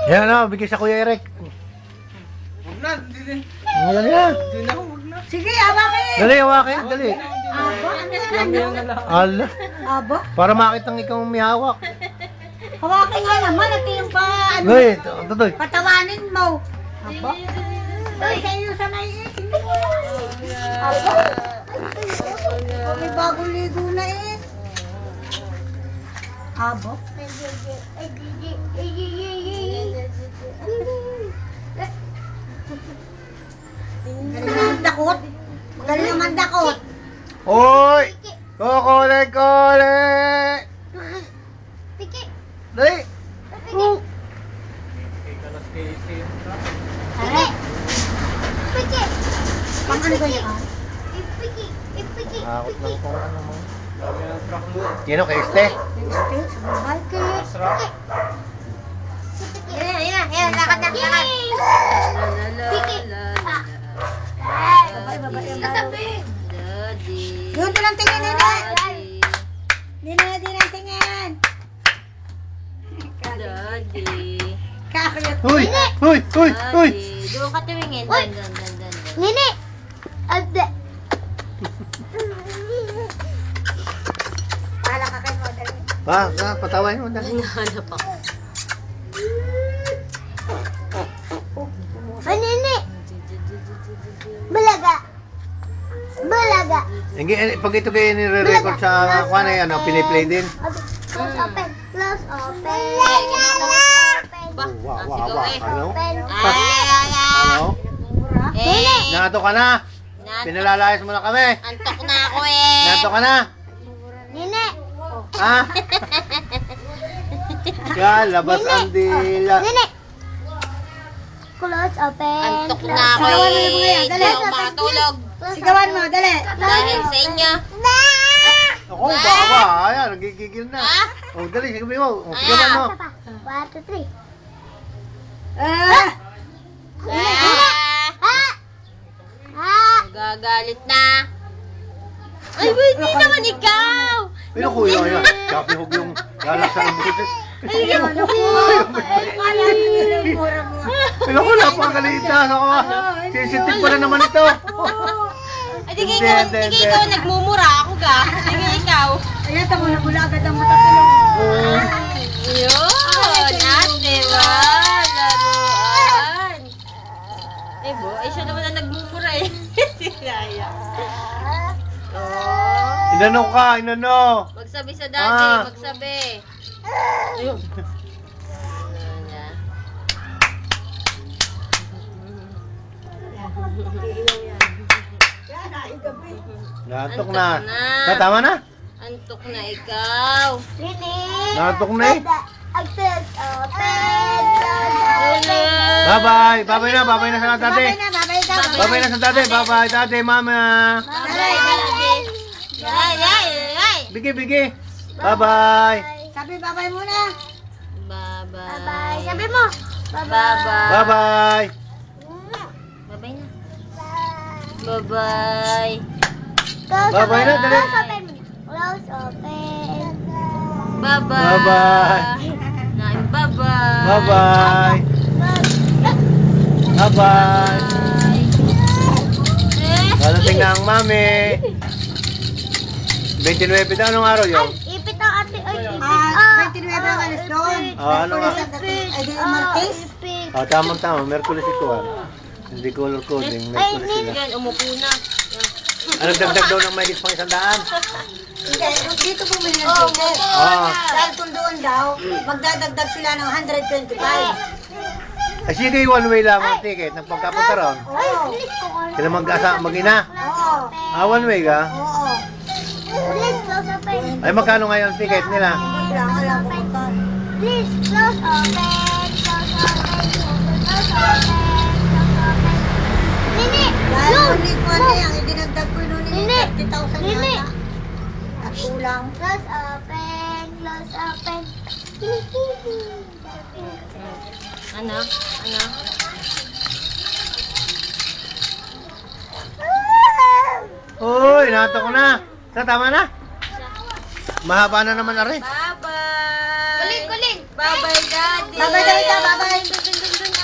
Yan na, bigay sa Kuya Eric. Huwag na, hindi Yan na. na ako, huwag na. Sige, awakin. Dali, hawakin, dali. Aba, ano? Ala, Aba, para makitang ikaw may hawak. hawakin nga naman at yung pa, ano, Uy, tutoy. patawanin mo. Aba. Ay, sa iyo sa naiisin mo. Aba. May bagong ligo na eh. Aba. Magaling naman dakot. Magaling naman dakot. Uy! Kukuli! Dali! Aray. Pang ano ba yan? Akot lang kung ano mo. Sino kay Este? Yan, lakad na, lakad. Yun, doon ang tingin, Nina. Nina, tingin. Kakayot. Uy! Doon ka tumingin. Uy! Dan. Nini! Ade! Pala ka kay model. Patawain mo dali. Hinahanap ako. Ay, Nini! Balaga! Balaga! Pag ito kayo nire-record sa kwan ay ano, piniplay din. Close open! Close open! Ba? Wow. Ano? Ay. Ano? Eh. Nato ka na! Nato. Pinalalayas mo na kami! Antok na ako eh. Nato ka na! Nini! Ha? Yan, labas ang dila. Nini! Close open! Antok na ako Sigawan mo eh. yung mga yan. Dali. Hindi ako makatulog. Sigawan mo, dali. Dahil sa inyo. Ako, baba. Ayan, nagigigil na. Ha? O, dali, sige mo. O, sigawan mo. 1, 2, 3. Ah! Nagagalit na. Ay, hindi naman ikaw. Pero kuya, yan. Sabi hug yung lalaksan ng bukitis. Ano ko? Pero ko, napakaliita. Ako, sensitive pala naman ito. Ay, di ikaw nagmumura ako ka. Sige ikaw. Ayan, tamo na mula agad ang mata ko. Yun, ate ba? Laruan. Eh, ay siya naman ang nagmumura eh. Si Raya. Oh. Inano ka, inano. Magsabi sa dati, Ah. magsabi. Ayun. Natok na. na. Tama na? Antok na ikaw. Nini! Natok na eh. Close open! Close open! Bye-bye. Bye-bye na sa dati. Babay ka. Bye-bye na sa dati. Bye-bye, dati, mama. Bye-bye, daddy. Ay. Bigay. Bye-bye. Sabi babay muna. Bye-bye. Bye! Sabi mo! Bye-bye. Bye-bye. Bye-bye na. Bye-bye. Close Bye-bye na, dali. Close open! Close open! Bye-bye. Bye-bye. Naim, bye-bye. Bye-bye. Bye-bye. Dadating na ang mami. 29 daw, anong araw yun? Ipit ang ate. Ay, ipit. 29 ang alis doon. Ano nga? Ay, di Martes. Ipit. Tamang-tama, Merkulis ito Hindi color coding, Merkulis sila. Yan, umupo na. Ano dagdag daw ng mahigit pang 100? Hindi, dito bumili ng ticket. Dahil kung doon daw, magdadagdag sila ng 125. Ay sige, one way lang ang ticket ng pagkapunta ron. Oo. Sila mag-ina. Oo. One way ka? Oo. Please close open. Ay magkano ngayon ang ticket nila? Alam ko ito. Please close open. Close open. Close open. Close open. Nini! Dahil Look! ulit ko na yan, idinagdag ko noon Nini! 30,000 Nini! yata. At kulang. Close open. Close open. Ano? Uy, nato ko na. Tama na? Mahaba na naman na rin. Bye-bye. Kuling, kuling. Bye. Bye-bye, Daddy. Bye-bye, Daddy. Bye-bye.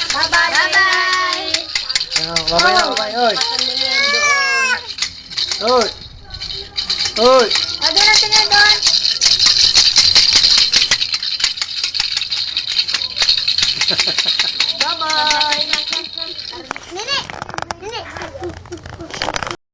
Bye-bye. Bye-bye. Babay na, babay. Oy. Patingin doon. Oy. Oy. O, doon na tingin doon. Ha ha ha.